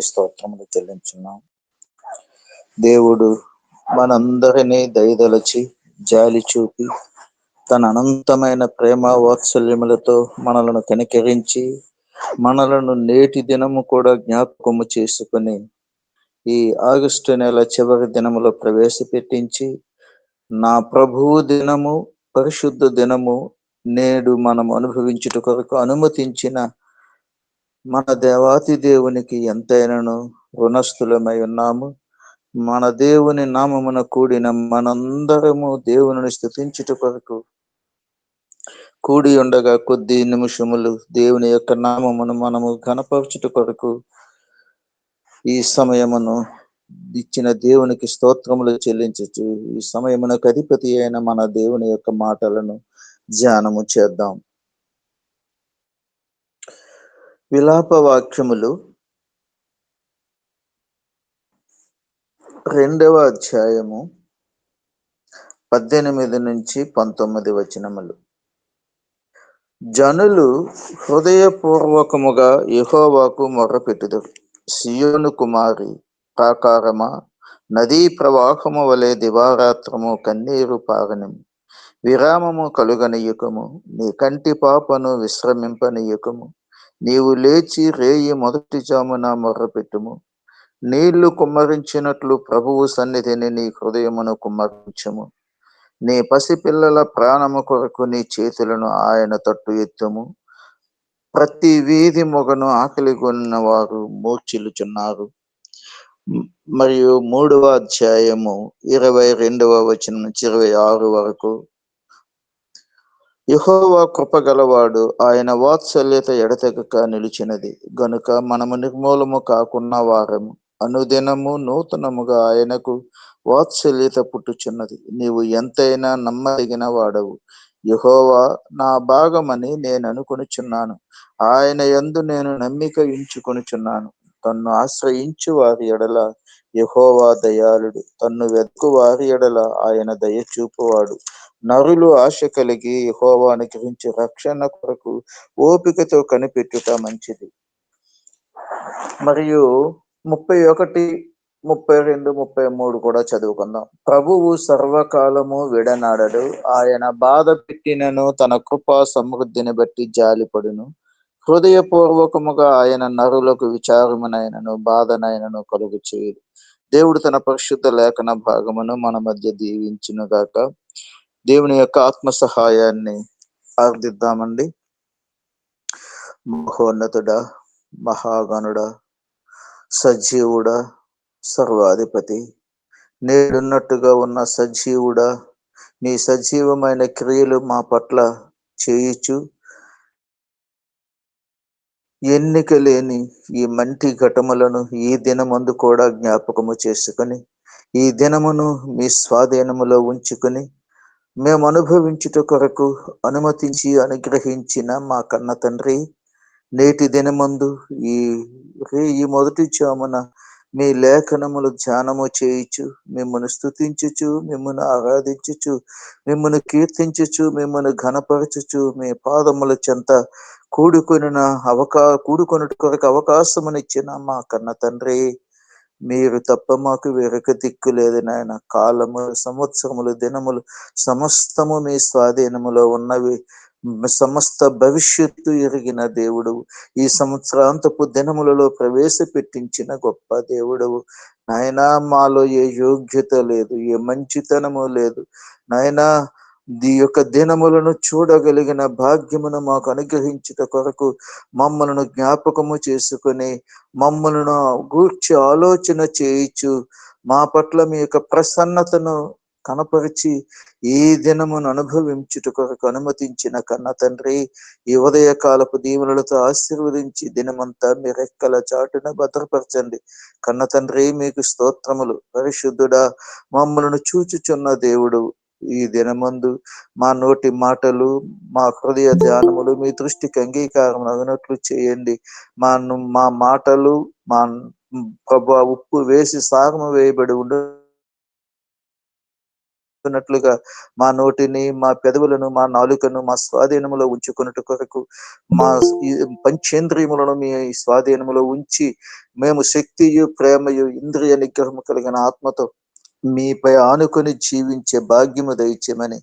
స్తోత్రములు చెల్లించున్నాం. దేవుడు మనందరినీ దయదలచి జాలి చూపి తన అనంతమైన ప్రేమ వాత్సల్యములతో మనలను కనికరించి మనలను నేటి దినము కూడా జ్ఞాపకము చేసుకుని ఈ ఆగస్టు నెల చివరి దినములో ప్రవేశపెట్టించి నా ప్రభువు దినము పరిశుద్ధ దినము నేడు మనం అనుభవించుట కొరకు అనుమతించిన మన దేవాతి దేవునికి ఎంతైనను రుణస్థులమై ఉన్నాము. మన దేవుని నామమున కూడిన మనందరము దేవుని స్తుతించుట కొరకు కూడి ఉండగా కొద్ది నిమిషములు దేవుని యొక్క నామమును మనము ఘనపరచుట కొరకు ఈ సమయమును ఇచ్చిన దేవునికి స్తోత్రములు చెల్లించచ్చు. ఈ సమయమునకు అధిపతి అయిన మన దేవుని యొక్క మాటలను ధ్యానము చేద్దాం. విలాప వాక్యములు 2వ అధ్యాయము 18 నుంచి 19 వచనములు. జనులు హృదయపూర్వకముగా యెహోవాకు మొర్రపెట్టుదురు. సియోను కుమారి ప్రాకారమా, నదీ ప్రవాహము వలె దివారాత్రము కన్నీరు పారనిము. విరామము కలుగనీయకము, నీ కంటి పాపను విశ్రమింపనీయకము. నీవు లేచి రేయి మొదటి జామున మొర్రపెట్టుము. నీళ్లు కుమ్మరించినట్లు ప్రభువు సన్నిధిని నీ హృదయమును కుమ్మరించము. నీ పసిపిల్లల ప్రాణము కొరకు నీ చేతులను ఆయన తట్టు ఎత్తుము. ప్రతి వీధి మొగను ఆకలిగొన్న వారు మూర్ఛిల్లుచున్నారు. మరియు 3వ అధ్యాయము 22వ వచనం నుంచి 26 వరకు. యెహోవా కృపగలవాడు, ఆయన వాత్సల్యత ఎడతెగక నిలిచినది గనుక మనము నిర్మూలము కాకున్న వారము. అనుదినము నూతనముగా ఆయనకు వాత్సల్యత పుట్టుచున్నది. నీవు ఎంతైనా నమ్మదగిన వాడవు. యెహోవా నా భాగమని నేను అనుకొనుచున్నాను. ఆయన యందు నేను నమ్మిక ఉంచుకొనుచున్నాను. తన్ను ఆశ్రయించు వారి ఎడల యెహోవా దయాళుడు. తన్ను వెతుకు వారి ఎడల ఆయన దయ చూపువాడు. నరులు ఆశ కలిగి యెహోవాను గ్రహించి రక్షణ కొరకు ఓపికతో కనిపెట్టుట మంచిది. మరియు 31, 32, 33 కూడా చదువుకుందాం. ప్రభువు సర్వకాలము విడనాడడు. ఆయన బాధ పెట్టినను తన కృపా సమృద్ధిని బట్టి జాలిపడును. హృదయపూర్వకముగా ఆయన నరులకు విచారమునైనను బాధనైనను కలుగు చేయడు. దేవుడు తన పరిశుద్ధ లేఖన భాగమును మన మధ్య దీవించునుగాక. దేవుని యొక్క ఆత్మ సహాయాన్ని ప్రార్థిద్దామండి. మహోన్నతుడా, మహాగణుడా, సజీవుడా, సర్వాధిపతి, నేడున్నట్టుగా ఉన్న సజీవుడా, నీ సజీవమైన క్రియలు మా పట్ల చేయుచు ఎన్నిక లేని ఈ మంటి ఘటములను ఈ దినమందు కూడా జ్ఞాపకము చేసుకుని ఈ దినమును మీ స్వాధీనములో ఉంచుకుని మేము అనుభవించుట కొరకు అనుమతించి అనుగ్రహించిన మా కన్న తండ్రి, నేటి దినమందు ఈ మొదటి జామున మీ లేఖనములు ధ్యానము చేయుచు మిమ్మల్ని స్తుతించుచు మిమ్మల్ని ఆరాధించుచు మిమ్మల్ని కీర్తించుచు మిమ్మల్ని ఘనపరచుచు మీ పాదముల చెంత కూడుకొనుట కొరకు అవకాశమునిచ్చిన మా కన్న తండ్రి, మీరు తప్ప మాకు వేరొక దిక్కు లేదు నాయన. కాలము, సంవత్సరములు, దినములు సమస్తము మీ స్వాధీనములో ఉన్నవి. సమస్త భవిష్యత్తు ఎరిగిన దేవుడు, ఈ సంవత్సరాంతపు దినములలో ప్రవేశపెట్టించిన గొప్ప దేవుడవు నాయనా. మాలో ఏ యోగ్యత లేదు, ఏ మంచితనము లేదు నాయనా. ఈ యొక్క దినములను చూడగలిగిన భాగ్యమును మాకు అనుగ్రహించుట కొరకు మమ్మలను జ్ఞాపకము చేసుకుని మమ్మలను గూర్చి ఆలోచన చేయించు మా పట్ల మీ యొక్క ప్రసన్నతను కనపరిచి ఈ దినమును అనుభవించుట కొరకు అనుమతించిన కన్న తండ్రి, ఈ ఉదయకాలపు దీవెనలతో ఆశీర్వదించి దినమంతా మీ రెక్కల చాటున భద్రపరచండి. కన్న తండ్రి, మీకు స్తోత్రములు. పరిశుద్ధుడా, మమ్మలను చూచుచున్న దేవుడు, ఈ దినమందు మా నోటి మాటలు, మా హృదయ ధ్యానములు మీ దృష్టికి అంగీకారం అగినట్లు చేయండి. మా మాటలు మా ప్రభు ఉప్పు వేసి సాగము వేయబడి ఉండు ఉన్నట్లుగా మా నోటిని, మా పెదవులను, మా నాలుకను మా స్వాధీనములో ఉంచుకొనుట కొరకు మా ఈ పంచేంద్రియములను మీ స్వాధీనములో ఉంచి మేము శక్తియు, ప్రేమయు, ఇంద్రియ నిగ్రహము కలిగిన ఆత్మతో మీపై ఆనుకొని జీవించే భాగ్యము దయచేయమని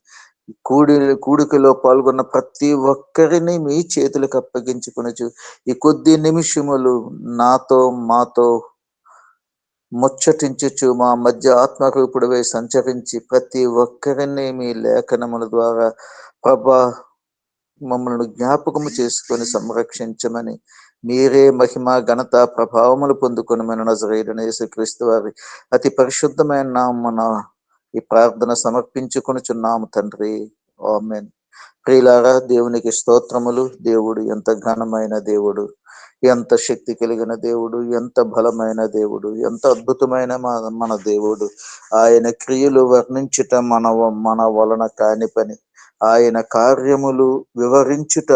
కూడి కూడికలో పాల్గొన్న ప్రతి ఒక్కరిని మీ చేతులకు అప్పగించుకొనుచు ఈ కొద్ది నిమిషములు నాతో మాతో ముచ్చటించుచు మా మధ్య ఆత్మరూపుడివై సంచరించి ప్రతి ఒక్కరిని మీ లేఖనముల ద్వారా ప్రభా మమ్మల్ని జ్ఞాపకము చేసుకొని సంరక్షించమని మీరే మహిమ ఘనత ప్రభావములు పొందుకొని మన నజరేయుడైన యేసుక్రీస్తు వారి అతి పరిశుద్ధమైన నామమున ఈ ప్రార్థన సమర్పించుకొనుచున్నాము తండ్రి. ఆమేన్. ప్రియులారా, దేవునికి స్తోత్రములు. దేవుడు ఎంత ఘనమైన దేవుడు, ఎంత శక్తి కలిగిన దేవుడు, ఎంత బలమైన దేవుడు, ఎంత అద్భుతమైన మన దేవుడు. ఆయన క్రియలు వర్ణించుట మన వలన కాని పని. ఆయన కార్యములు వివరించుట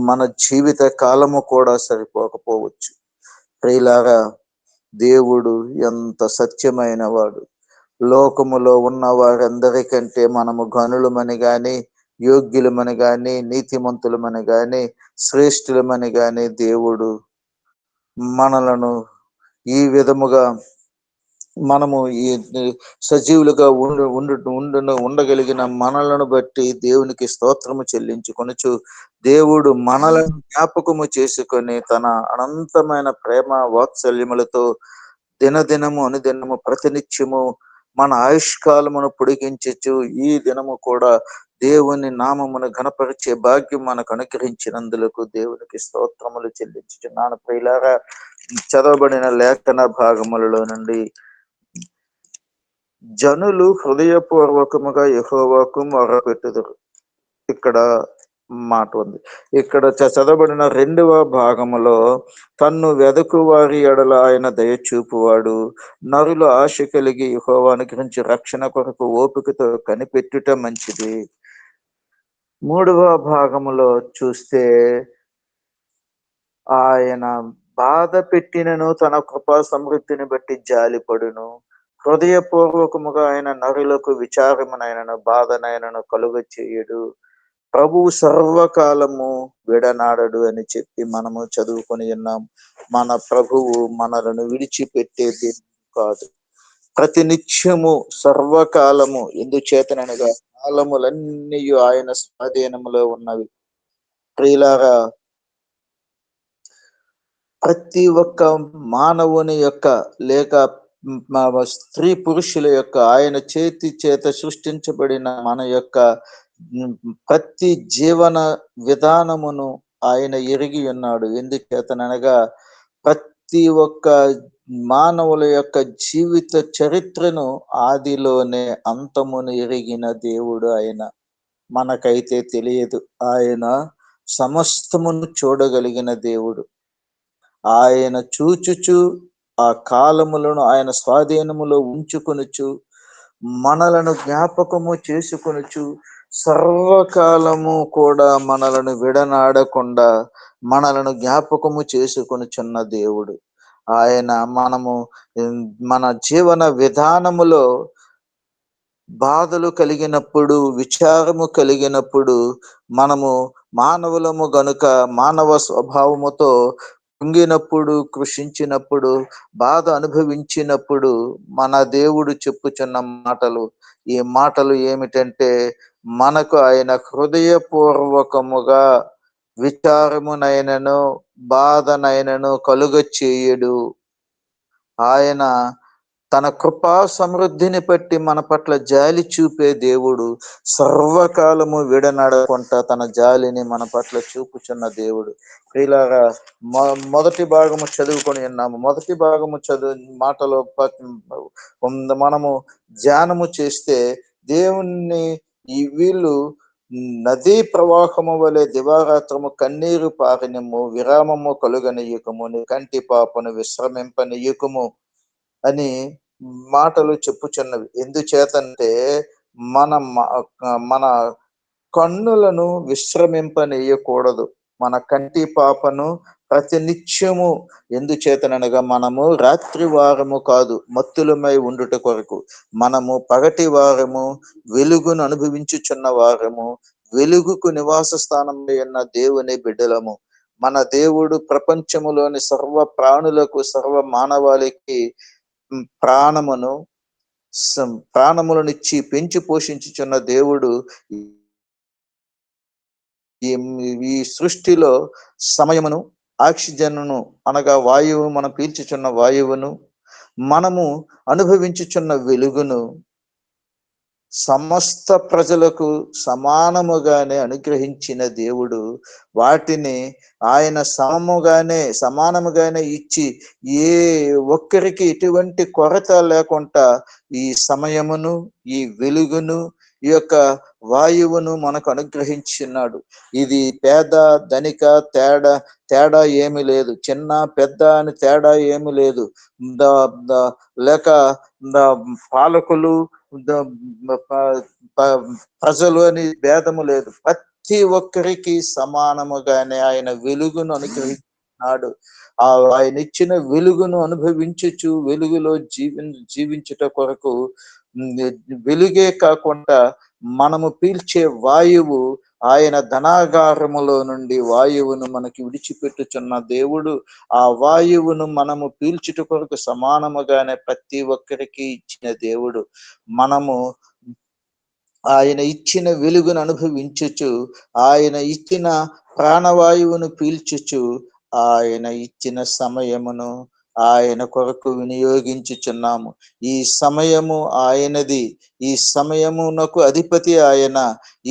మన జీవిత కాలము కూడా సరిపోకపోవచ్చు. ప్రియులారా, దేవుడు ఎంత సత్యమైన వాడు. లోకములో ఉన్న వారందరికంటే మనము గనులమని గాని, యోగ్యులమని గాని, నీతిమంతులమని గాని, శ్రేష్ఠులమని గాని దేవుడు మనలను ఈ విధముగా మనము ఈ సజీవులుగా ఉండగలిగిన మనలను బట్టి దేవునికి స్తోత్రము చెల్లించుకొనుచు దేవుడు మనలను జ్ఞాపకము చేసుకొని తన అనంతమైన ప్రేమ వాత్సల్యములతో దినదినము అనుదినము ప్రతినిత్యము మన ఆయుష్కాలమును పొడిగించచ్చు ఈ దినము కూడా దేవుని నామమును ఘనపరిచే భాగ్యం మనకు అనుగ్రహించినందులకు దేవునికి స్తోత్రములు చెల్లించుచున్నాను. ప్రియులారా, చదవబడిన లేఖన భాగములలో నుండి జనులు హృదయపూర్వకముగా యెహోవాకు మొరపెట్టుదురు. ఇక్కడ మాట ఉంది. ఇక్కడ చదవబడిన 2వ భాగములో తన్ను వెదకు వారి ఎడల ఆయన దయచూపువాడు, నరులు ఆశ కలిగి యెహోవాను గురించి రక్షణ కొరకు ఓపికతో కనిపెట్టుట మంచిది. 3వ భాగములో చూస్తే ఆయన బాధ పెట్టినను తన కృపా సమృద్ధిని బట్టి జాలిపడును, హృదయపూర్వకముగా ఆయన నరులకు విచారమునైనను బాధనైనను కలుగ చేయుడు, ప్రభువు సర్వకాలము విడనాడడు అని చెప్పి మనము చదువుకొని ఉన్నాం. మన ప్రభువు మనలను విడిచిపెట్టేది కాదు. ప్రతినిత్యము సర్వకాలము, ఎందుచేతనగా కాలములన్నీ ఆయన స్వాధీనములో ఉన్నవి. ప్రియులారా, ప్రతి ఒక్క మానవుని యొక్క లేక స్త్రీ పురుషుల యొక్క ఆయన చేతి చేత సృష్టించబడిన మన యొక్క ప్రతి జీవన విధానమును ఆయన ఎరిగి ఉన్నాడు. ఎందుచేతనగా ప్రతి ఒక్క మానవుల యొక్క జీవిత చరిత్రను ఆదిలోనే అంతమును ఎరిగిన దేవుడు ఆయన. మనకైతే తెలియదు. ఆయన సమస్తమును చూడగలిగిన దేవుడు. ఆయన చూచుచు ఆ కాలములను ఆయన స్వాధీనములో ఉంచుకొనుచు మనలను జ్ఞాపకము చేసుకొనుచు సర్వకాలము కూడా మనలను విడనాడకుండా మనలను జ్ఞాపకము చేసుకొనుచున్న దేవుడు ఆయన. మనము మన జీవన విధానములో బాధలు కలిగినప్పుడు, విచారము కలిగినప్పుడు, మనము మానవులము గనుక మానవ స్వభావముతో కృంగినప్పుడు, కృషించినప్పుడు, బాధ అనుభవించినప్పుడు మన దేవుడు చెప్పుచున్న మాటలు, ఈ మాటలు ఏమిటంటే, మనకు ఆయన హృదయపూర్వకముగా విచారమునైనను బాధనైనను కలుగ చేయడు. ఆయన తన కృపా సమృద్ధిని బట్టి మన పట్ల జాలి చూపే దేవుడు. సర్వకాలము విడనడకుంటా తన జాలిని మన పట్ల చూపుచున్న దేవుడు. ప్రియులారా, మొదటి భాగము చదువుకొని ఉన్నాము. మొదటి భాగము మాటలో మనము ధ్యానము చేస్తే దేవుణ్ణి వీళ్ళు నదీ ప్రవాహము వలె దివారాత్రము కన్నీరు పారనిమ్ము, విరామము కలుగనీయకము, నీ కంటి పాపను విశ్రమింపనీయకము అని మాటలు చెప్పుచున్నవి. ఎందుచేతంటే మన కన్నులను విశ్రమింపనీయకూడదు. మన కంటి పాపను ప్రతి నిత్యము ఎందుచేతననగా మనము రాత్రి వారము కాదు మత్తులమై ఉండుట కొరకు, మనము పగటి వారము, వెలుగును అనుభవించుచున్న వారము, వెలుగుకు నివాస స్థానమై ఉన్న దేవుని బిడ్డలము. మన దేవుడు ప్రపంచములోని సర్వ ప్రాణులకు, సర్వ మానవాళికి ప్రాణమును ప్రాణములనిచ్చి పెంచి పోషించుచున్న దేవుడు ఈ ఈ సృష్టిలో సమయమును, ఆక్సిజన్ను అనగా వాయువు, మనం పీల్చుచున్న వాయువును, మనము అనుభవించుచున్న వెలుగును సమస్త ప్రజలకు సమానముగానే అనుగ్రహించిన దేవుడు వాటిని ఆయన సమానముగానే ఇచ్చి ఏ ఒక్కరికి ఎటువంటి కొరత లేకుండా ఈ సమయమును, ఈ వెలుగును, ఈ యొక్క వాయువును మనకు అనుగ్రహించినాడు. ఇది పేద ధనిక తేడా ఏమి లేదు, చిన్న పెద్ద అని తేడా ఏమి లేదు, లేక పాలకులు ప్రజలు అని భేదము లేదు. ప్రతి ఒక్కరికి సమానముగానే ఆయన వెలుగును అనుగ్రహించినాడు. ఆయన ఇచ్చిన వెలుగును అనుభవించుచు వెలుగులో జీవించుట కొరకు, వెలుగే కాకుండా మనము పీల్చే వాయువు, ఆయన ధనాగారములో నుండి వాయువును మనకి విడిచిపెట్టుచున్న దేవుడు. ఆ వాయువును మనము పీల్చుట కొరకు సమానముగానే ప్రతి ఒక్కరికి ఇచ్చిన దేవుడు. మనము ఆయన ఇచ్చిన వెలుగును అనుభవించుచు, ఆయన ఇచ్చిన ప్రాణవాయువును పీల్చుచు, ఆయన ఇచ్చిన సమయమును ఆయన కొరకు వినియోగించుచున్నాము. ఈ సమయము ఆయనది, ఈ సమయమునకు అధిపతి ఆయన,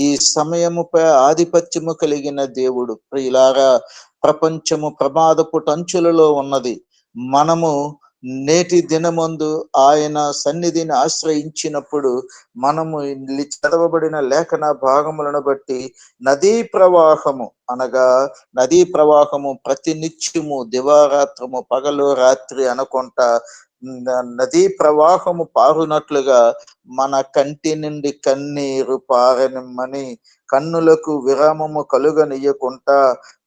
ఈ సమయముపై ఆధిపత్యము కలిగిన దేవుడు. ప్రియులారా, ప్రపంచము ప్రమాదపు టంచులలో ఉన్నది. మనము నేటి దినమందు ఆయన సన్నిధిని ఆశ్రయించినప్పుడు మనము చదవబడిన లేఖన భాగములను బట్టి నదీ ప్రవాహము అనగా నదీ ప్రవాహము ప్రతి నిత్యము దివారాత్రము పగలు రాత్రి అనుకుంటా నదీ ప్రవాహము పారునట్లుగా మన కంటి నుండి కన్నీరు పారనిమ్మని, కన్నులకు విరామము కలుగనీయకుండా,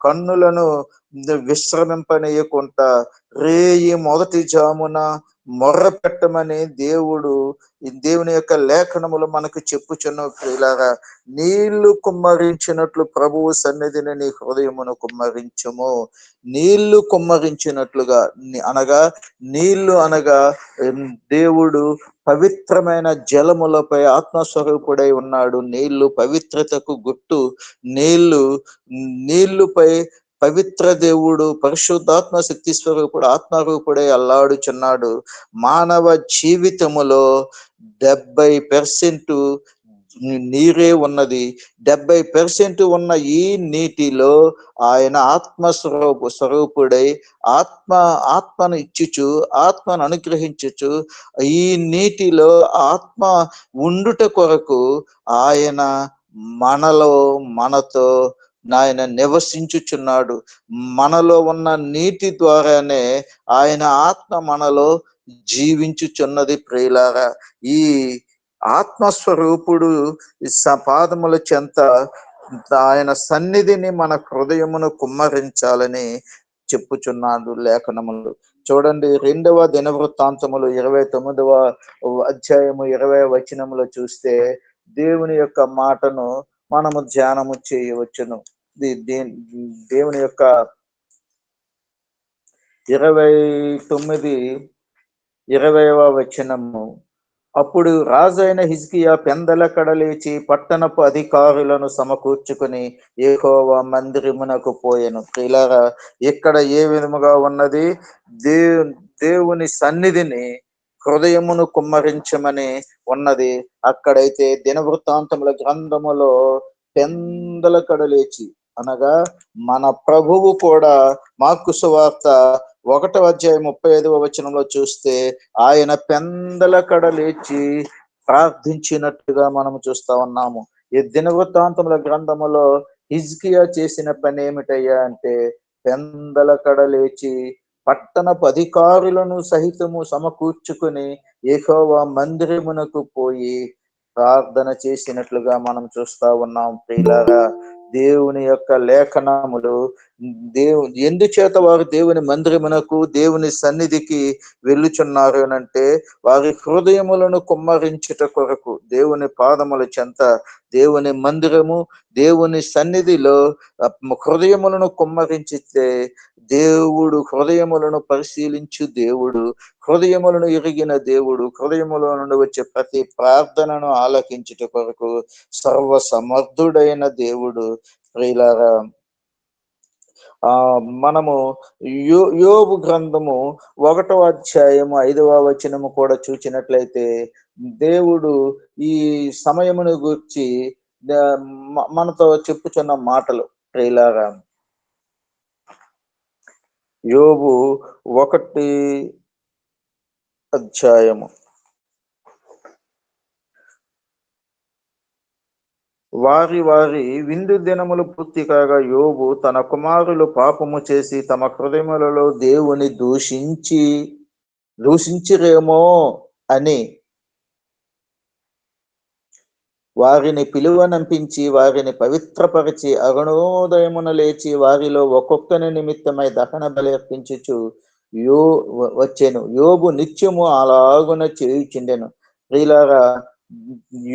కన్నులను విశ్రమింపనీయకుండా రేయి మొదటి జామున మొర్ర పెట్టమని దేవుని యొక్క లేఖనములు మనకు చెప్పుచున్న ప్రియులారా, నీళ్లు కుమ్మరించినట్లు ప్రభువు సన్నిధిని నీ హృదయమును కుమ్మరించము. నీళ్లు కుమ్మరించినట్లుగా నీళ్లు అనగా దేవుడు పవిత్రమైన జలములపై ఆత్మస్వరూపుడై ఉన్నాడు. నీళ్లు పవిత్రతకు గుర్తు. నీళ్లుపై పవిత్ర దేవుడు, పరిశుద్ధాత్మ శక్తి స్వరూపుడు, ఆత్మరూపుడై అల్లాడుచున్నాడు. మానవ జీవితములో 70% నీరే ఉన్నది. 70% ఉన్న ఈ నీటిలో ఆయన స్వరూపుడై ఆత్మను ఇచ్చుచు, ఆత్మను అనుగ్రహించుచు, ఈ నీటిలో ఆత్మ ఉండుట కొరకు ఆయన మనతో ఆయన నివసించుచున్నాడు. మనలో ఉన్న నీటి ద్వారానే ఆయన ఆత్మ మనలో జీవించుచున్నది. ప్రియులారా, ఈ ఆత్మస్వరూపుడు పాదముల చెంత ఆయన సన్నిధిని మన హృదయమును కుమ్మరించాలని చెప్పుచున్నాడు లేఖనములు. చూడండి, 2వ దినవృత్తాంతములు 29వ అధ్యాయము 20వ వచనములో చూస్తే దేవుని యొక్క మాటను మనము ధ్యానము చేయవచ్చును. దేవుని యొక్క 29, 20వ వచనము. అప్పుడు రాజైన హిజ్కియా పెందలకడ లేచి పట్టణపు అధికారులను సమకూర్చుకుని యెహోవా మందిరమునకు పోయెను. ప్రియులారా, ఇక్కడ ఏ విధముగా ఉన్నది? దేవుని సన్నిధిని హృదయమును కుమ్మరించమని ఉన్నది. అక్కడైతే దినవృత్తాంతముల గ్రంథములో పెందలకడ లేచి అనగా మన ప్రభువు కూడా మార్కు సువార్త 1వ అధ్యాయం 35వ వచనంలో చూస్తే ఆయన పెందలకడ లేచి ప్రార్థించినట్టుగా మనము చూస్తా ఉన్నాము. ఈ దినవృత్తాంతముల గ్రంథములో హిజ్కియా చేసిన పని ఏమిటయ్యా అంటే, పెందలకడ లేచి పట్టణపు అధికారులను సహితము సమకూర్చుకుని యెహోవా మందిరమునకు పోయి ప్రార్థన చేసినట్లుగా మనం చూస్తా ఉన్నాం. ప్రియులారా, దేవుని యొక్క లేఖనములు ఎందుచేత వారు దేవుని మందిరమునకు, దేవుని సన్నిధికి వెళ్ళుచున్నారు అనంటే, వారి హృదయములను కుమ్మరించుట కొరకు, దేవుని పాదముల చెంత, దేవుని మందిరము, దేవుని సన్నిధిలో హృదయములను కుమ్మరించితే, దేవుడు హృదయములను పరిశీలించు దేవుడు, హృదయములను ఎరిగిన దేవుడు, హృదయములో నుండి వచ్చే ప్రతి ప్రార్థనను ఆలకించుట కొరకు సర్వ సమర్థుడైన దేవుడు. ప్రియులారా, మనము యోబు గ్రంథము 1వ అధ్యాయము 5వ వచనము కూడా చూచినట్లయితే, దేవుడు ఈ సమయమును గూర్చి మనతో చెప్పుచున్న మాటలు. ప్రియులారా, యోబు 1 అధ్యాయము వారి వారి విందు దినములు పూర్తి కాగా యోబు తన కుమారులు పాపము చేసి తమ హృదయములలో దేవుని దూషించిరేమో అని వారిని పిలువనంపించి వారిని పవిత్రపరిచి అరుణోదయమున లేచి వారిలో ఒక్కొక్కని నిమిత్తమై దహన బలి అర్పించుచు వచ్చెను. యోబు నిత్యము అలాగున చేయుచుండెను. ప్రియులారా,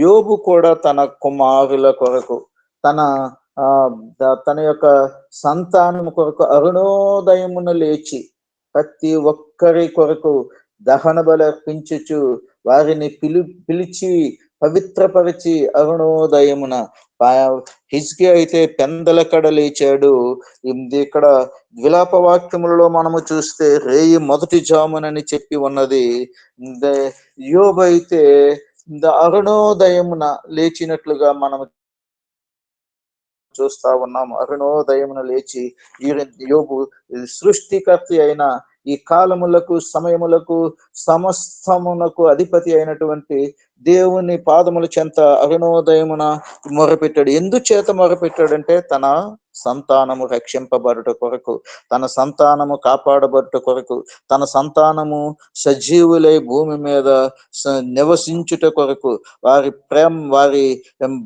యోబు కూడా తన కుమారుల కొరకు, తన తన యొక్క సంతానము కొరకు అరుణోదయమున లేచి ప్రతి ఒక్కరి కొరకు దహన బలి అర్పించుచు వారిని పిలిచి పవిత్రపరిచి అరుణోదయమున, హిజ్కియా అయితే పెందలకడ లేచాడు. ఇక్కడ విలాప వాక్యములలో మనము చూస్తే రేయి మొదటి జామునని చెప్పి ఉన్నది. యోబు అయితే అరుణోదయమున లేచినట్లుగా మనము చూస్తా ఉన్నాము. అరుణోదయమున లేచి యోబు సృష్టికర్త అయిన ఈ కాలములకు, సమయములకు, సమస్తమునకు అధిపతి అయినటువంటి దేవుని పాదముల చెంత అరుణోదయమున మొరపెట్టాడు. ఎందుచేత మొరపెట్టాడంటే, తన సంతానము రక్షింపబడుట కొరకు, తన సంతానము కాపాడబడుట కొరకు, తన సంతానము సజీవులై భూమి మీద నివసించుట కొరకు, వారి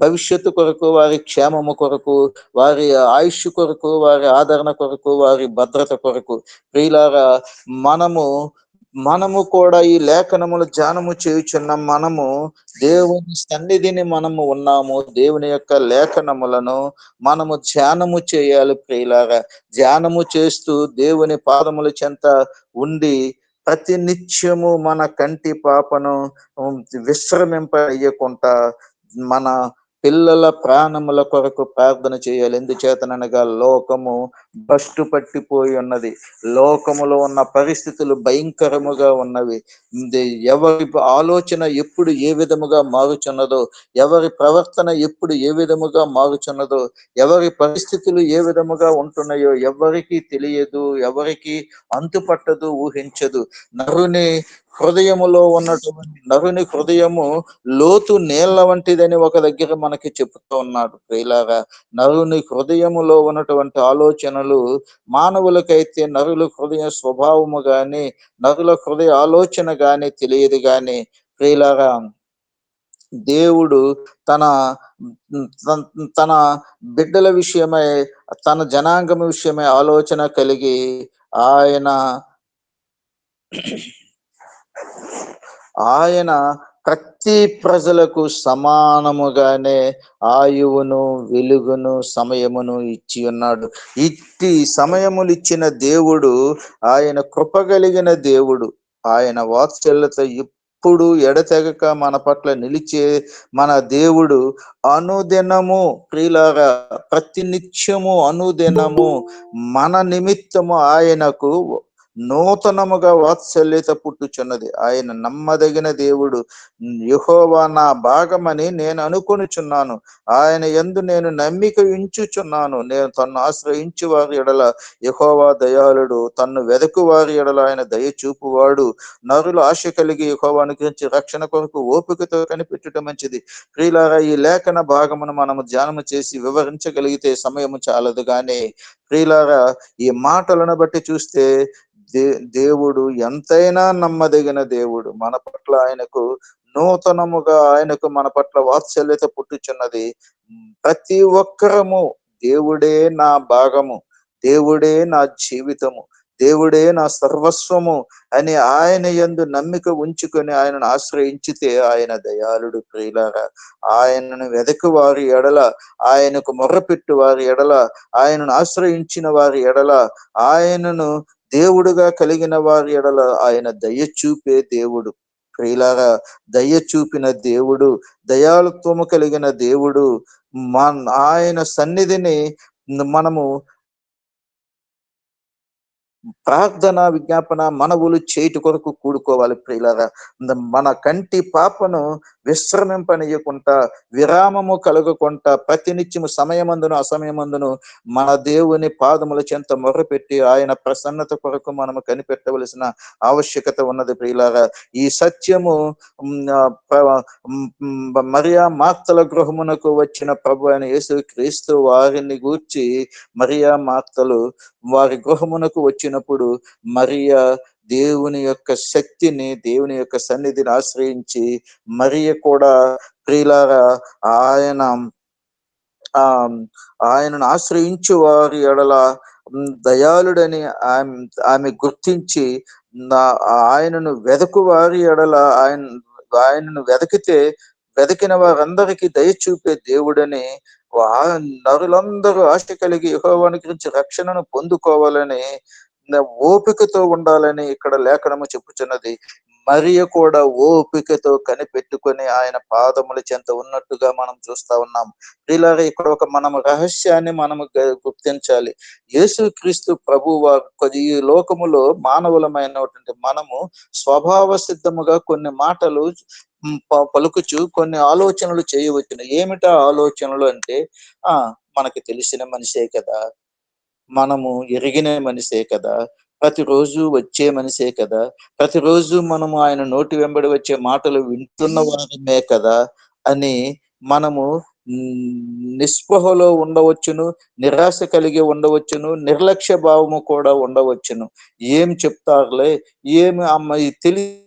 భవిష్యత్తు కొరకు, వారి క్షేమము కొరకు, వారి ఆయుష్ కొరకు, వారి ఆదరణ కొరకు, వారి భద్రత కొరకు. ప్రియులారా, మనము కూడా ఈ లేఖనములు ధ్యానము చేయుచున్న మనము దేవుని సన్నిధిని మనము ఉన్నాము. దేవుని యొక్క లేఖనములను మనము ధ్యానము చేయాలి. ప్రియులారా, ధ్యానము చేస్తూ దేవుని పాదముల చెంత ఉండి ప్రతి నిత్యము మన కంటి పాపను విశ్రమింపయ్యకుండా మన పిల్లల ప్రాణముల కొరకు ప్రార్థన చేయాలి. ఎందుచేతనగా లోకము భ్రష్టు పట్టిపోయి ఉన్నది. లోకములో ఉన్న పరిస్థితులు భయంకరముగా ఉన్నవి. ఎవరి ఆలోచన ఎప్పుడు ఏ విధముగా మారుచున్నదో, ఎవరి ప్రవర్తన ఎప్పుడు ఏ విధముగా మారుచున్నదో, ఎవరి పరిస్థితులు ఏ విధముగా ఉంటున్నాయో ఎవరికి తెలియదు, ఎవరికి అంతుపట్టదు, ఊహించదు. నరుని హృదయము లోతు నీళ్ల వంటిదని ఒక దగ్గర మనకి చెప్తూ ఉన్నాడు. ప్రియులారా, నరుని హృదయములో ఉన్నటువంటి ఆలోచనలు మానవులకైతే నరుల హృదయ స్వభావము గాని, నరుల హృదయ ఆలోచన గాని తెలియదు. గాని ప్రియులారా, దేవుడు తన తన బిడ్డల విషయమై, తన జనాంగం విషయమై ఆలోచన కలిగి ఆయన ప్రతి ప్రజలకు సమానముగానే ఆయువును, వెలుగును, సమయమును ఇచ్చి ఉన్నాడు. ఇట్టి సమయములు ఇచ్చిన దేవుడు, ఆయన కృపగలిగిన దేవుడు, ఆయన వాత్సల్యత ఎప్పుడు ఎడతెగక మన పట్ల నిలిచే మన దేవుడు అనుదినము, ప్రియులారా, ప్రతి నిత్యము అనుదినము మన నిమిత్తము ఆయనకు నూతనముగా వాత్సల్యత పుట్టుచున్నది. ఆయన నమ్మదగిన దేవుడు. యెహోవా నా భాగమని నేను అనుకొనుచున్నాను, ఆయన యందు నేను నమ్మిక ఉంచుచున్నాను. నేను తన్ను ఆశ్రయించు వారి ఎడల యెహోవా దయాళుడు, తన్ను వెదకు వారి ఎడల ఆయన దయ చూపువాడు. నరులు ఆశ కలిగి యెహోవాను గురించి రక్షణ కొరకు ఓపికతో కనిపెట్టుట మంచిది. ప్రియులారా, ఈ లేఖన భాగమును మనము ధ్యానము చేసి వివరించగలిగితే సమయము చాలదు. కానీ ప్రియులారా, ఈ మాటలను బట్టి చూస్తే దేవుడు ఎంతైనా నమ్మదగిన దేవుడు. మన పట్ల ఆయనకు నూతనముగా మన పట్ల వాత్సల్యత పుట్టుచున్నది. ప్రతి ఒక్కరము దేవుడే నా భాగము, దేవుడే నా జీవితము, దేవుడే నా సర్వస్వము అని ఆయన యందు నమ్మిక ఉంచుకొని ఆయనను ఆశ్రయించితే ఆయన దయాళుడు ప్రియులారా. ఆయనను వెదకు వారి ఎడల, ఆయనకు మొర్రపెట్టు వారి ఎడల, ఆయనను ఆశ్రయించిన వారి ఎడల, ఆయనను దేవుడుగా కలిగిన వారి ఎడల ఆయన దయ చూపే దేవుడు ప్రియులారా. దయ చూపిన దేవుడు, దయాళుత్వము కలిగిన దేవుడు. ఆయన సన్నిధిని మనము ప్రార్థన విజ్ఞాపన మనవులు చేయుట కొరకు కూడుకోవాలి ప్రియులారా. మన కంటి పాపను విశ్రమింపనీయకుంట, విరామము కలుగకుంట, ప్రతినిత్యము సమయమందును అసమయమందును మన దేవుని పాదముల చెంత మొర్రపెట్టి ఆయన ప్రసన్నత కొరకు మనము కనిపెట్టవలసిన ఆవశ్యకత ఉన్నది ప్రియులారా. ఈ సత్యము మరియా మార్తల గృహమునకు వచ్చిన ప్రభు అయిన యేసు క్రీస్తు వారిని గూర్చి మరియా మార్తలు వారి గృహమునకు వచ్చినప్పుడు మరియా దేవుని యొక్క శక్తిని, దేవుని యొక్క సన్నిధిని ఆశ్రయించి మరియ కూడా ప్రియులారా ఆయన ఆ ఆయనను ఆశ్రయించు వారి ఎడల దయాళుడని ఆమె ఆమె గుర్తించి నా ఆయనను వెదకు వారి ఎడల ఆయనను వెదకిన వారందరికీ దయ చూపే దేవుడని నరులందరూ ఆశ కలిగి యెహోవాను గురించి రక్షణను పొందుకోవాలని ఓపికతో ఉండాలని ఇక్కడ లేఖనము చెప్పుచున్నది. మరియ కూడా ఓపికతో కనిపెట్టుకొని ఆయన పాదముల చెంత ఉన్నట్టుగా మనం చూస్తా ఉన్నాం. ప్రియులారా, ఇక్కడ ఒక మనం రహస్యాన్ని మనము గుర్తించాలి. యేసుక్రీస్తు ప్రభువు ఈ లోకములో మానవులమైనటువంటి మనము స్వభావ సిద్ధముగా కొన్ని మాటలు పలుకుచు కొన్ని ఆలోచనలు చేయవచ్చును. ఏమిటా ఆలోచనలు అంటే, ఆ మనకి తెలిసిన మనిషే కదా, మనము ఎరిగిన మనిషే కదా, ప్రతిరోజు వచ్చే మనిషే కదా, ప్రతిరోజు మనము ఆయన నోటి వెంబడి వచ్చే మాటలు వింటున్న వారమే కదా అని మనము నిస్పృహలో ఉండవచ్చును, నిరాశ కలిగి ఉండవచ్చును, నిర్లక్ష్య భావము కూడా ఉండవచ్చును. ఏం చెప్తారులే, ఏమి అమ్మాయి తెలిసిన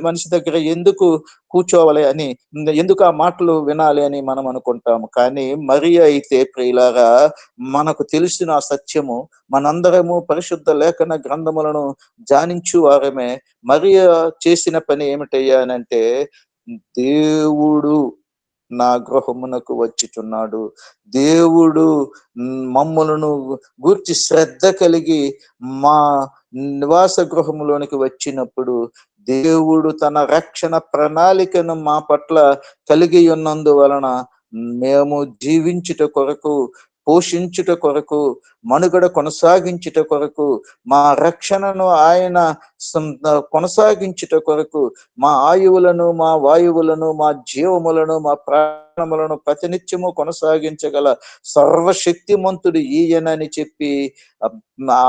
మనిషి దగ్గర ఎందుకు కూర్చోవాలి అని, ఎందుకు ఆ మాటలు వినాలి అని మనం అనుకుంటాము. కానీ మరి అయితే ప్రియులారా, మనకు తెలిసిన ఆ సత్యము, మనందరము పరిశుద్ధ లేఖన గ్రంథములను ధ్యానించు వారమే. మరియ చేసిన పని ఏమిటయ్యా అనంటే, దేవుడు నా గృహమునకు వచ్చుచున్నాడు, దేవుడు మమ్ములను గూర్చి శ్రద్ధ కలిగి మా నివాస గృహములోనికి వచ్చినప్పుడు దేవుడు తన రక్షణ ప్రణాళికను మా పట్ల కలిగి ఉన్నందువలన మేము జీవించుట కొరకు, పోషించుట కొరకు, మనుగడ కొనసాగించుట కొరకు, మా రక్షణను ఆయన కొనసాగించుట కొరకు, మా ఆయువులను, మా వాయువులను, మా జీవములను, మా ప్రాణములను ప్రతినిత్యము కొనసాగించగల సర్వశక్తిమంతుడు ఈయనని చెప్పి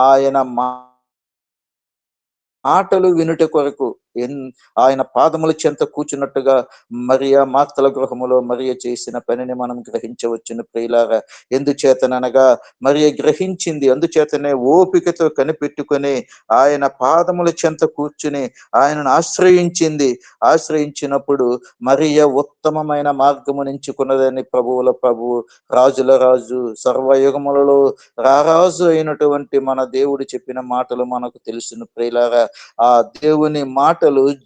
ఆయన మాటలు వినుట కొరకు ఆయన పాదముల చెంత కూర్చున్నట్టుగా మరియా మార్తల గృహములో మరియ చేసిన పనిని మనం గ్రహించవచ్చును ప్రియులారా. ఎందుచేతననగా మరియ గ్రహించింది, అందుచేతనే ఓపికతో కనిపెట్టుకొని ఆయన పాదముల చెంత కూర్చుని ఆయనను ఆశ్రయించింది. ఆశ్రయించినప్పుడు మరియ ఉత్తమమైన మార్గము ఎంచుకున్నదని ప్రభువుల ప్రభువు, రాజుల రాజు, సర్వయుగములలో రారాజు అయినటువంటి మన దేవుడు చెప్పిన మాటలు మనకు తెలుసును ప్రియులారా. ఆ దేవుని మాటలు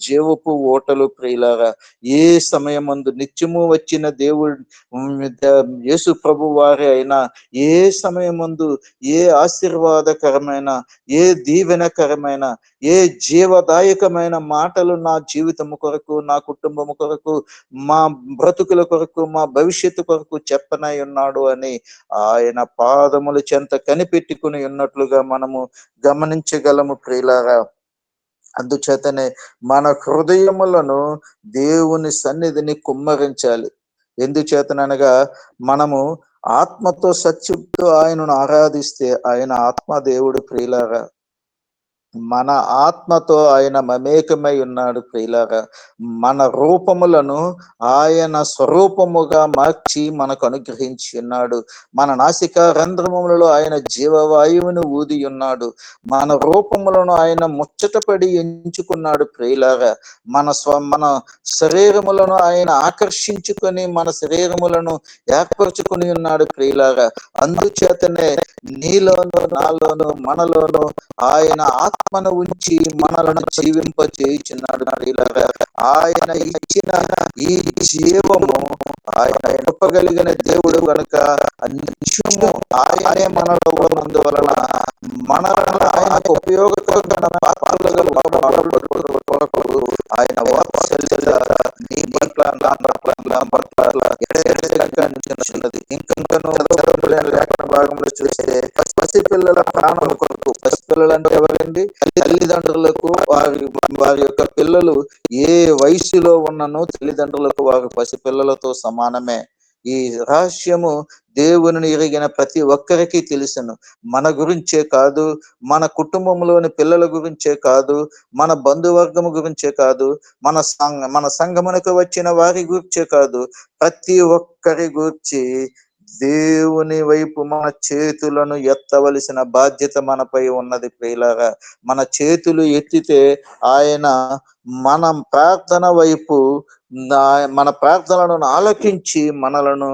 జీవపు ఓటలు ప్రియులారా. ఏ సమయమందు నిత్యము వచ్చిన దేవుడు యేసు ప్రభు వారి అయినా ఏ సమయమందు ఏ ఆశీర్వాదకరమైన, ఏ దీవెనకరమైన, ఏ జీవదాయకమైన మాటలు నా జీవితము కొరకు, నా కుటుంబము కొరకు, మా బ్రతుకుల కొరకు, మా భవిష్యత్తు కొరకు చెప్పనై ఉన్నాడు అని ఆయన పాదముల చెంత కనిపెట్టుకుని ఉన్నట్లుగా మనము గమనించగలము ప్రియులారా. అందుచేతనే మన హృదయములను దేవుని సన్నిధిని కుమ్మరించాలి. ఎందుచేతననగా మనము ఆత్మతో సత్యంతో ఆయనను ఆరాధిస్తే ఆయన ఆత్మ దేవుడు ప్రియులారా. మన ఆత్మతో ఆయన మమేకమై ఉన్నాడు ప్రియులారా. మన రూపములను ఆయన స్వరూపముగా మార్చి మనకు అనుగ్రహించి ఉన్నాడు. మన నాసికా రంధ్రములలో ఆయన జీవవాయువును ఊది ఉన్నాడు. మన రూపములను ఆయన ముచ్చటపడి ఎంచుకున్నాడు ప్రియులారా. మన శరీరములను ఆయన ఆకర్షించుకొని మన శరీరములను ఏర్పరచుకుని ఉన్నాడు ప్రియులారా. అందుచేతనే నీలోను నాలోను మనలోను ఆయన ఆత్మను ఉంచి మనలను జీవింప చేయుచున్నాడు ప్రియులారా. ఆయన ఇచ్చిన ఈ జీవము ఆయన కృపగలిగిన దేవుడు కనుక నిత్యము ఆయనే మనలో ఉన్నందువలన మనలను ఆయనకు ఉపయోగకరమైన పాత్రలుగా వాడబడుట కొరకు ఆయన వాత్సల్యత నీ పట్ల నా పట్ల ఎడతెగక నిలిచినది. ఇంకను లేఖన భాగంలో చూస్తే పసిపిల్లల ప్రాణం కొరకు, పసిపిల్లలు అంటే ఎవరండి? తల్లిదండ్రులకు వారి యొక్క పిల్లలు ఏ వయసులో ఉన్ననో తల్లిదండ్రులకు వారి పసిపిల్లలతో సమానమే. ఈ రహస్యము దేవుని ఎరిగిన ప్రతి ఒక్కరికి తెలుసును. మన గురించే కాదు, మన కుటుంబంలోని పిల్లల గురించే కాదు, మన బంధువర్గము గురించే కాదు, మన సంఘమునకు వచ్చిన వారి గురించే కాదు, ప్రతి ఒక్కరి గూర్చి దేవుని వైపు మన చేతులను ఎత్తవలసిన బాధ్యత మనపై ఉన్నది ప్రియులారా. మన చేతులు ఎత్తితే ఆయన మన ప్రార్థన వైపు మన ప్రార్థనలను ఆలకించి మనలను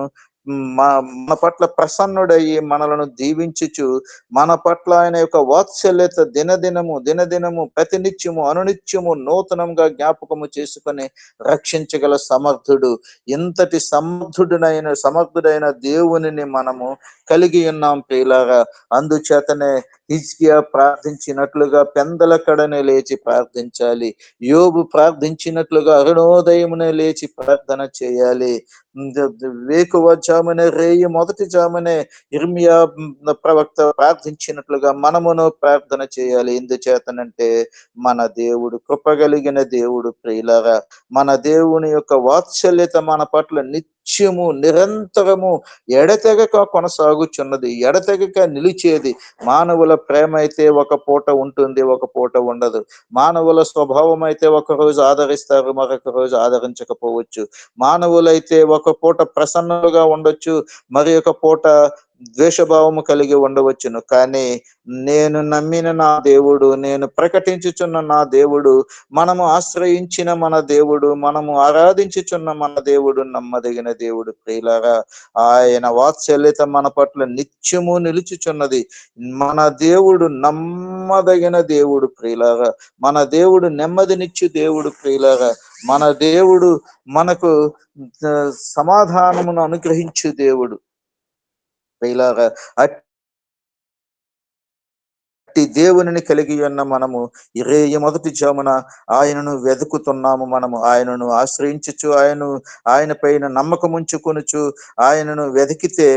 మన పట్ల ప్రసన్నుడయ్యి మనలను దీవించుచు మన పట్ల ఆయన యొక్క వాత్సల్యత దినదినము ప్రతినిత్యము అనునిత్యము నూతనంగా జ్ఞాపకము చేసుకొని రక్షించగల సమర్థుడు. ఇంతటి సమర్థుడైన దేవునిని మనము కలిగి ఉన్నాం ప్రియులారా. అందుచేతనే హిజ్కియా ప్రార్థించినట్లుగా పెందల కడనే లేచి ప్రార్థించాలి. యోబు ప్రార్థించినట్లుగా అరుణోదయమునే లేచి ప్రార్థన చేయాలి. వేకువ జామునే, రేయి మొదటి జామునే ఇర్మియా ప్రవక్త ప్రార్థించినట్లుగా మనమును ప్రార్థన చేయాలి. ఎందుచేతనంటే మన దేవుడు కృపగలిగిన దేవుడు ప్రియులారా. మన దేవుని యొక్క వాత్సల్యత మన పట్ల నిత్యము నిరంతరము ఎడతెగక కొనసాగుచున్నది, ఎడతెగక నిలిచేది. మానవుల ప్రేమ అయితే ఒక పూట ఉంటుంది, ఒక పూట ఉండదు. మానవుల స్వభావం అయితే ఒక రోజు ఆదరిస్తారు, మరొక రోజు ఆదరించకపోవచ్చు. మానవులైతే ఒక పూట ప్రసన్నులుగా ఉండొచ్చు, మరి ఒక పూట ద్వేషభావము కలిగి ఉండవచ్చును. కానీ నేను నమ్మిన నా దేవుడు, నేను ప్రకటించుచున్న నా దేవుడు, మనము ఆశ్రయించిన మన దేవుడు, మనము ఆరాధించుచున్న మన దేవుడు నమ్మదగిన దేవుడు ప్రియులారా. ఆయన వాత్సల్యత మన పట్ల నిత్యము నిలుచుచున్నది. మన దేవుడు నమ్మదగిన దేవుడు ప్రియులారా. మన దేవుడు నెమ్మదినిచ్చు దేవుడు ప్రియులారా. మన దేవుడు మనకు సమాధానమును అనుగ్రహించు దేవుడు ప్రియులారా. దేవునిని కలిగి ఉన్న మనము మొదటి జామున ఆయనను వెతుకుతున్నాము. మనము ఆయనను ఆశ్రయించచ్చు, ఆయన పైన నమ్మకం ఉంచుకొనుచు ఆయనను వెతికితే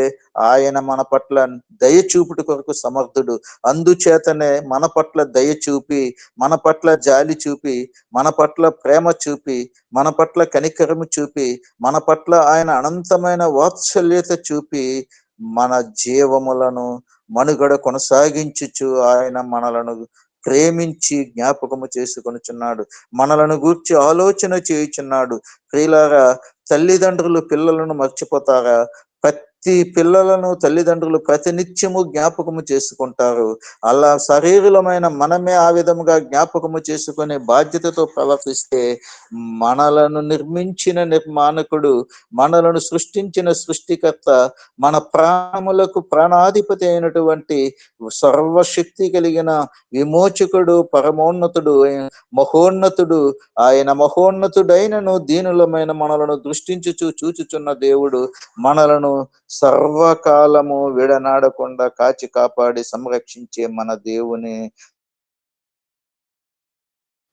ఆయన మన పట్ల దయ చూపుట కొరకు సమర్థుడు. అందుచేతనే మన పట్ల దయ చూపి, మన పట్ల జాలి చూపి, మన పట్ల ప్రేమ చూపి, మన పట్ల కనికరము చూపి, మన పట్ల ఆయన అనంతమైన వాత్సల్యత చూపి మన జీవములను మనుగడ కొనసాగించుచు ఆయన మనలను ప్రేమించి జ్ఞాపకము చేసుకొనుచున్నాడు. మనలను గూర్చి ఆలోచన చేయుచున్నాడు. ప్రియులారా, తల్లిదండ్రులు పిల్లలను మర్చిపోతారా? ప్రతి పిల్లలను తల్లిదండ్రులు ప్రతినిత్యము జ్ఞాపకము చేసుకుంటారు. అలా శరీరులమైన మనమే ఆ విధముగా జ్ఞాపకము చేసుకునే బాధ్యతతో ప్రవర్తిస్తే మనలను నిర్మించిన నిర్మాణకుడు, మనలను సృష్టించిన సృష్టికర్త, మన ప్రాణములకు ప్రాణాధిపతి అయినటువంటి సర్వశక్తి కలిగిన విమోచకుడు, పరమోన్నతుడు, మహోన్నతుడు, ఆయన మహోన్నతుడైనను దీనులమైన మనలను దృష్టించుచు చూచుచున్న దేవుడు మనలను సర్వకాలము విడనాడకుండా కాచి కాపాడి సంరక్షించే మన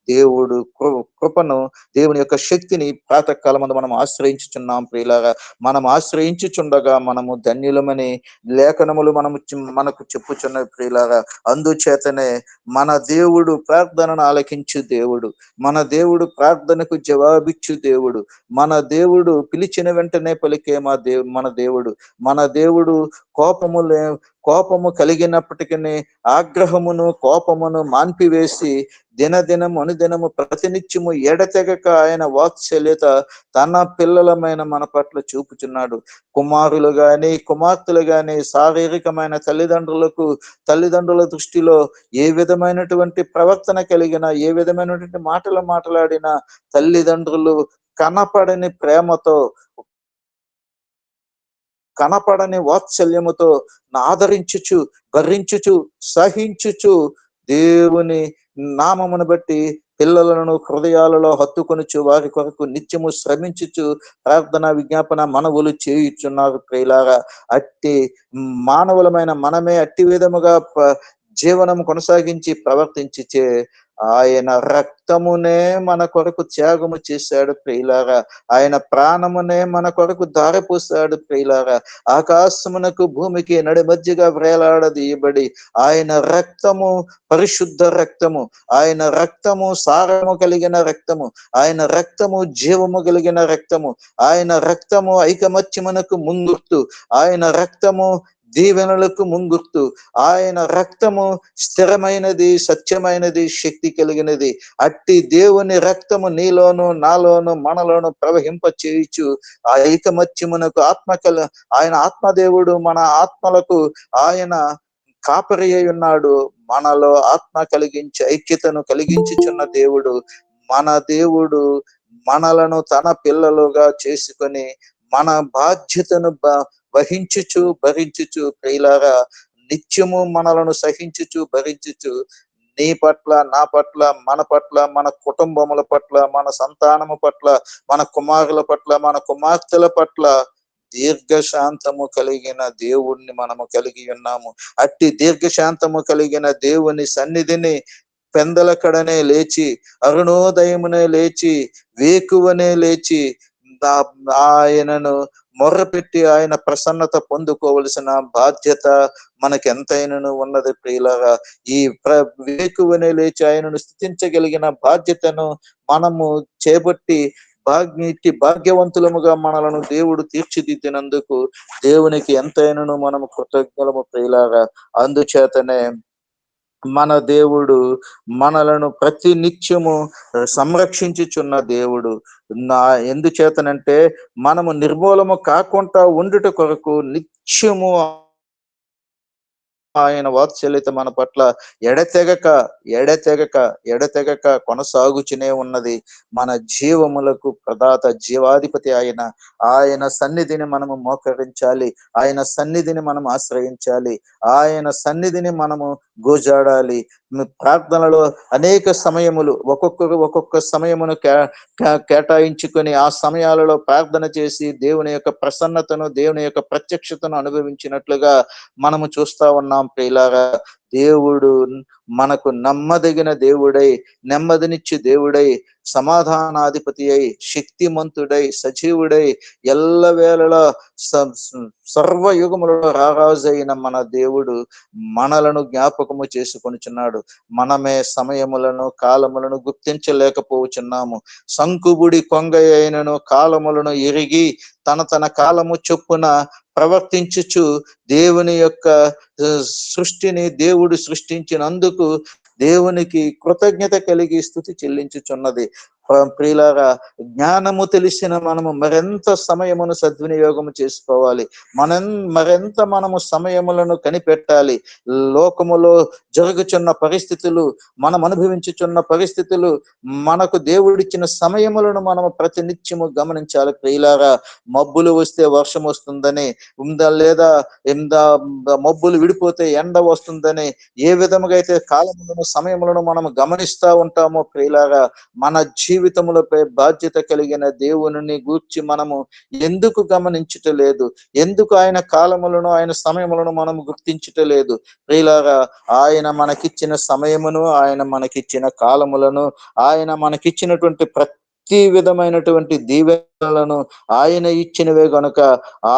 దేవుడు కృపను, దేవుని యొక్క శక్తిని ప్రాతకాలమందు మనం ఆశ్రయించుచున్నాం ప్రియులారా. మనం ఆశ్రయించుచుండగా మనము ధన్యులమని లేఖనములు మనకు చెప్పుచున్న ప్రియులారా. అందుచేతనే మన దేవుడు ప్రార్థనను ఆలకించు దేవుడు, మన దేవుడు ప్రార్థనకు జవాబిచ్చు దేవుడు, మన దేవుడు పిలిచిన వెంటనే పలికే మన దేవుడు, మన దేవుడు కోపము కలిగినప్పటికీ ఆగ్రహమును కోపమును మాన్పివేసి దినదినము అనుదినము ప్రతినిత్యము ఎడతెగక ఆయన వాత్సల్యత తన పిల్లలమైన మన పట్ల చూపుచున్నాడు. కుమారులు గాని కుమార్తెలు గాని శారీరకమైన తల్లిదండ్రుల దృష్టిలో ఏ విధమైనటువంటి ప్రవర్తన కలిగిన, ఏ విధమైనటువంటి మాటలు మాట్లాడిన తల్లిదండ్రులు కనపడని ప్రేమతో, కనపడని వాత్సల్యముతో ఆదరించుచు, భరించుచు, సహించుచు దేవుని నామమును బట్టి పిల్లలను హృదయాలలో హత్తుకొనుచు వారి కొరకు నిత్యము శ్రమించుచు ప్రార్థన విజ్ఞాపన మనవులు చేయుచున్నారు ప్రియులారా. అట్టి మానవులమైన మనమే అట్టి విధముగా జీవనము కొనసాగించి ప్రవర్తించిచే ఆయన రక్తమునే మన కొరకు త్యాగము చేశాడు ప్రియులారా. ఆయన ప్రాణమునే మన కొరకు ధారపోసాడు ప్రియులారా. ఆకాశమునకు భూమికి నడిమధ్యగా వేలాడదీయబడి ఆయన రక్తము పరిశుద్ధ రక్తము, ఆయన రక్తము సారము కలిగిన రక్తము, ఆయన రక్తము జీవము కలిగిన రక్తము, ఆయన రక్తము ఐకమత్యమునకు ముంగుర్తు, ఆయన రక్తము దీవెనలకు ముంగుర్తు, ఆయన రక్తము స్థిరమైనది, సత్యమైనది, శక్తి కలిగినది. అట్టి దేవుని రక్తము నీలోను నాలోను మనలోను ప్రవహింప చేయుచు ఆ ఐకమత్యమునకు ఆయన ఆత్మదేవుడు మన ఆత్మలకు ఆయన కాపరి అయి ఉన్నాడు. మనలో ఆత్మ కలిగించి ఐక్యతను కలిగించుచున్న దేవుడు, మన దేవుడు మనలను తన పిల్లలుగా చేసుకొని మన బాధ్యతను వహించుచు భరించుచు ప్రియులారా నిత్యము మనలను సహించుచు భరించుచు నీ పట్ల, నా పట్ల, మన పట్ల, మన కుటుంబముల పట్ల, మన సంతానము పట్ల, మన కుమారుల పట్ల, మన కుమార్తెల పట్ల దీర్ఘశాంతము కలిగిన దేవుణ్ణి మనము కలిగి ఉన్నాము. అట్టి దీర్ఘశాంతము కలిగిన దేవుని సన్నిధిని పెందలకడనే లేచి, అరుణోదయమునే లేచి, వేకువనే లేచి ఆయనను మొర్రపెట్టి ఆయన ప్రసన్నత పొందుకోవలసిన బాధ్యత మనకెంతైనను ఉన్నది ప్రియులారా. ఈ వేకువనే లేచి ఆయనను స్థుతించగలిగిన బాధ్యతను మనము చేపట్టి భాగ్యవంతులముగా మనలను దేవుడు తీర్చిదిద్దినందుకు దేవునికి ఎంతైనను మనము కృతజ్ఞులము ప్రియులారా. అందుచేతనే మన దేవుడు మనలను ప్రతి నిత్యము సంరక్షించుచున్న దేవుడు. ఎందుచేతనంటే మనము నిర్మూలము కాకుండా ఉండుట కొరకు నిత్యము ఆయన వాత్సల్యత మన పట్ల ఎడతెగక కొనసాగుచునే ఉన్నది. మన జీవములకు ప్రదాత జీవాధిపతి ఆయన సన్నిధిని మనము మోకరించాలి, ఆయన సన్నిధిని మనం ఆశ్రయించాలి, ఆయన సన్నిధిని మనము గోజాడాలి. ప్రార్థనలో అనేక సమయములు ఒక్కొక్కరు ఒక్కొక్క సమయమును కేటాయించుకొని ఆ సమయాలలో ప్రార్థన చేసి దేవుని యొక్క ప్రసన్నతను, దేవుని యొక్క ప్రత్యక్షతను అనుభవించినట్లుగా మనము చూస్తా ఉన్నాం ప్రియులారా. దేవుడు మనకు నమ్మదగిన దేవుడై, నెమ్మదినిచ్చి దేవుడై, సమాధానాధిపతి అయి, శక్తిమంతుడై, సజీవుడై, ఎల్లవేళలా సర్వయుగములలో రారాజైన మన దేవుడు మనలను జ్ఞాపకము చేసుకొనిచున్నాడు. మనమే సమయములను కాలములను గుర్తించలేకపోవచ్చున్నాము. సంకుబుడి కొంగ అయినను కాలములను ఎరిగి తన కాలము చొప్పున ప్రవర్తించుచు దేవుని యొక్క సృష్టిని దేవుడు సృష్టించినందుకు దేవునికి కృతజ్ఞత కలిగి స్తుతి చెల్లించుచున్నది. ప్రియులారా, జ్ఞానము తెలిసిన మనము మరెంత సమయమును సద్వినియోగము చేసుకోవాలి, మరెంత మనము సమయములను కనిపెట్టాలి. లోకములో జరుగుచున్న పరిస్థితులు, మనం అనుభవించుచున్న పరిస్థితులు, మనకు దేవుడిచ్చిన సమయములను మనము ప్రతినిత్యము గమనించాలి ప్రియులారా. మబ్బులు వస్తే వర్షం వస్తుందని, లేదా మబ్బులు విడిపోతే ఎండ వస్తుందని ఏ విధముగా అయితే కాలములను సమయములను మనం గమనిస్తా ఉంటామో ప్రియులారా, మన జీవితములపై బాధ్యత కలిగిన దేవుని గూర్చి మనము ఎందుకు గమనించుటలేదు? ఎందుకు ఆయన కాలములను ఆయన సమయములను మనం గుర్తించుటలేదు? ప్రియులారా, ఆయన మనకిచ్చిన సమయమును, ఆయన మనకిచ్చిన కాలములను, ఆయన మనకిచ్చినటువంటి ప్రతి విధమైనటువంటి దీవెనలను ఆయన ఇచ్చినవే గనుక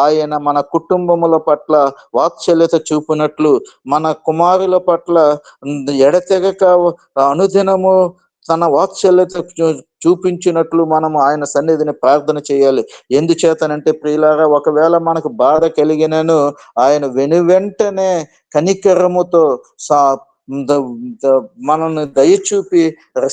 ఆయన మన కుటుంబముల పట్ల వాత్సల్యత చూపినట్లు మన కుమారుల పట్ల ఎడతెగక అనుదినము తన వాత్సల్యత చూపించినట్లు మనం ఆయన సన్నిధిని ప్రార్థన చేయాలి. ఎందుచేతనంటే ప్రియులారా, ఒకవేళ మనకు బాధ కలిగినను ఆయన వెనువెంటనే కనికరముతో సా ద ద మనల్ని దయచూపి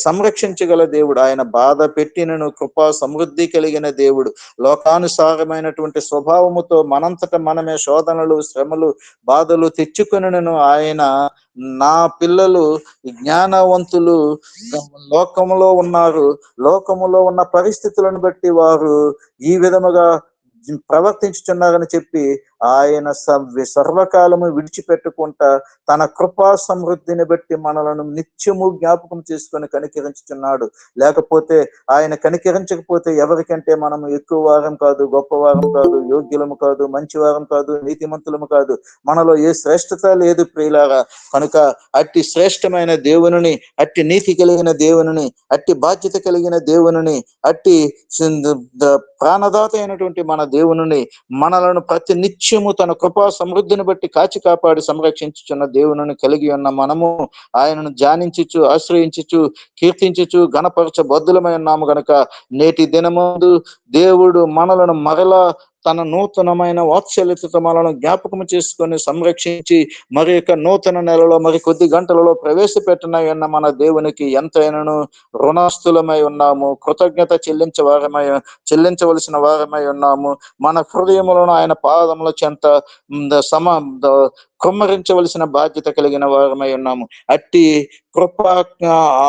సంరక్షించగల దేవుడు. ఆయన బాధ పెట్టినను కృపా సమృద్ధి కలిగిన దేవుడు. లోకానుసారమైనటువంటి స్వభావముతో మనంతట మనమే శోధనలు, శ్రమలు, బాధలు తెచ్చుకొనినను ఆయన, నా పిల్లలు జ్ఞానవంతులు లోకములో ఉన్నారు, లోకములో ఉన్న పరిస్థితులను బట్టి వారు ఈ విధముగా ప్రవర్తించుచున్నారని చెప్పి ఆయన సర్వకాలము విడిచిపెట్టుకుంటా తన కృపా సమృద్ధిని బట్టి మనలను నిత్యము జ్ఞాపకం చేసుకొని కనికరించుచున్నాడు. లేకపోతే ఆయన కనికరించకపోతే ఎవరికంటే మనము ఎక్కువ వారం కాదు, గొప్పవారం కాదు, యోగ్యులము కాదు, మంచివారం కాదు, నీతిమంతులము కాదు. మనలో ఏ శ్రేష్టత లేదు ప్రియులారా. కనుక అట్టి శ్రేష్టమైన దేవుని, అట్టి నీతి కలిగిన దేవుని, అట్టి బాధ్యత కలిగిన దేవుని, అట్టి ప్రాణదాత అయినటువంటి మన దేవుని, మనలను ప్రతి నిత్యము తన కృపా సమృద్ధిని బట్టి కాచి కాపాడి సంరక్షించుచున్న దేవుని కలిగి ఉన్న మనము ఆయనను ధ్యానించుచు, ఆశ్రయించుచు, కీర్తించుచు, గణపరచబద్దులమై ఉన్నాము గనక నేటి దినమందు దేవుడు మనలను మరలా తన నూతనమైన వాత్సల్యతతో మనలను జ్ఞాపకం చేసుకొని సంరక్షించి మరి యొక్క నూతన నెలలో మరి కొద్ది గంటలలో ప్రవేశపెట్టిన మన దేవునికి ఎంతైనాను రుణాస్తులమై ఉన్నాము. కృతజ్ఞత చెల్లించవలసిన వారమై ఉన్నాము. మన హృదయములను ఆయన పాదముల చెంత కుమ్మరించవలసిన బాధ్యత కలిగిన వారమై ఉన్నాము. అట్టి కృపా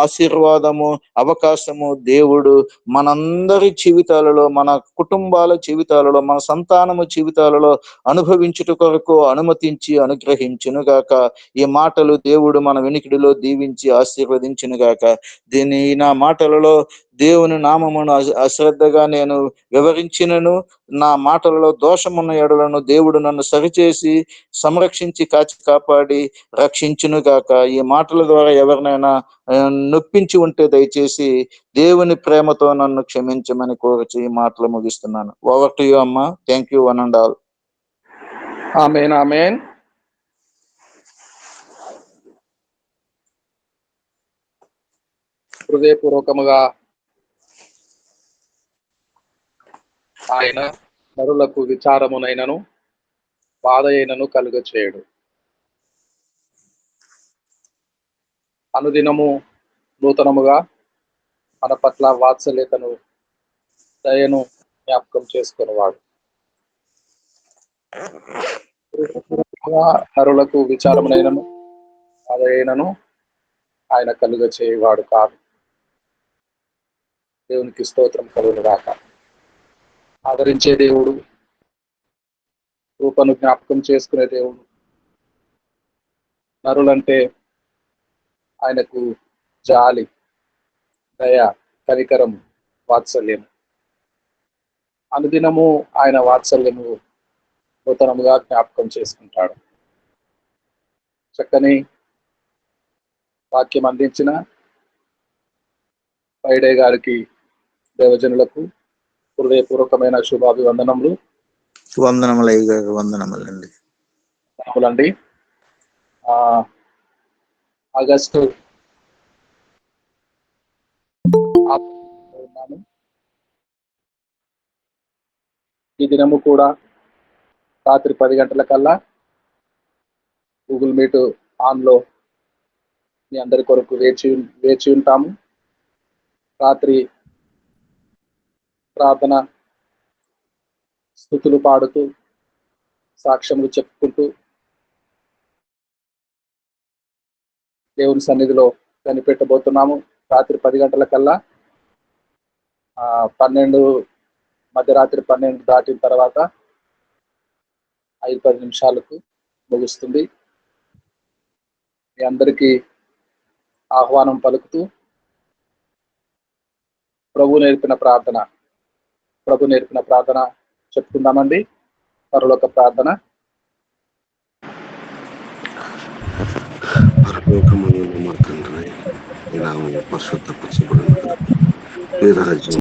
ఆశీర్వాదము, అవకాశము దేవుడు మనందరి జీవితాలలో, మన కుటుంబాల జీవితాలలో, మన సంతానము జీవితాలలో అనుభవించుట కొరకు అనుమతించి అనుగ్రహించునుగాక. ఈ మాటలు దేవుడు మన వినికిడిలో దీవించి ఆశీర్వదించునుగాక. నా మాటలలో దేవుని నామమును అశ్రద్ధగా నేను వివరించినను, నా మాటలలో దోషమున్న ఎడలను దేవుడు నన్ను సరిచేసి సంరక్షించి కాచి కాపాడి రక్షించునుగాక. ఈ మాటల ద్వారా ఎవరినైనా నొప్పించి ఉంటే దయచేసి దేవుని ప్రేమతో నన్ను క్షమించమని కోరుచు ఈ మాటలు ముగిస్తున్నాను. ఓవర్ టు యు అమ్మా. Thank you one and all. ఆమేన్, ఆమేన్. హృదయపూర్వకముగా ఆయన నరులకు విచారమునైనను బాధ అయినను కలుగ చేయడు. అనుదినము నూతనముగా మన పట్ల వాత్సల్యతను, దయను జ్ఞాపకం చేసుకునేవాడు. నరులకు విచారమునైనను బాధ అయినను ఆయన కలుగ చేయవాడు కాదు. దేవునికి స్తోత్రం కలుగునుగాక. ఆదరించే దేవుడు, రూపను జ్ఞాపకం చేసుకునే దేవుడు. నరులంటే ఆయనకు జాలి, దయ, కనికరం, వాత్సల్యం. అనుదినము ఆయన వాత్సల్యము నూతనముగా జ్ఞాపకం చేసుకుంటాడు. చక్కని వాక్యం అందించిన ఫ్రైడే గారికి, దేవజనులకు హృదయపూర్వకమైన శుభాభివందనములు. వందనములయ్య గారు, వందనములండి. వందనములండి. ఆగస్టు ఈ దినము కూడా రాత్రి 10 గంటలకల్లా గూగుల్ మీట్ ఆన్లో మీ అందరి కొరకు వేచి ఉంటాము. రాత్రి ప్రార్థన, స్తుతులు పాడుతూ, సాక్ష్యములు చెప్పుకుంటూ దేవుని సన్నిధిలో కనిపెట్టబోతున్నాము. రాత్రి 10 గంటలకల్లా 12 మధ్యరాత్రి 12 దాటిన తర్వాత 5-10 నిమిషాలకు ముగుస్తుంది. మీ అందరికీ ఆహ్వానం పలుకుతూ ప్రభు నేర్పిన ప్రార్థన చెప్పుకుందామండి. పరలోక ప్రార్థన. పరలోకమందున్న మా తండ్రి, నీ నామము పరిశుద్ధపరచబడును గాక. నీ రాజ్యం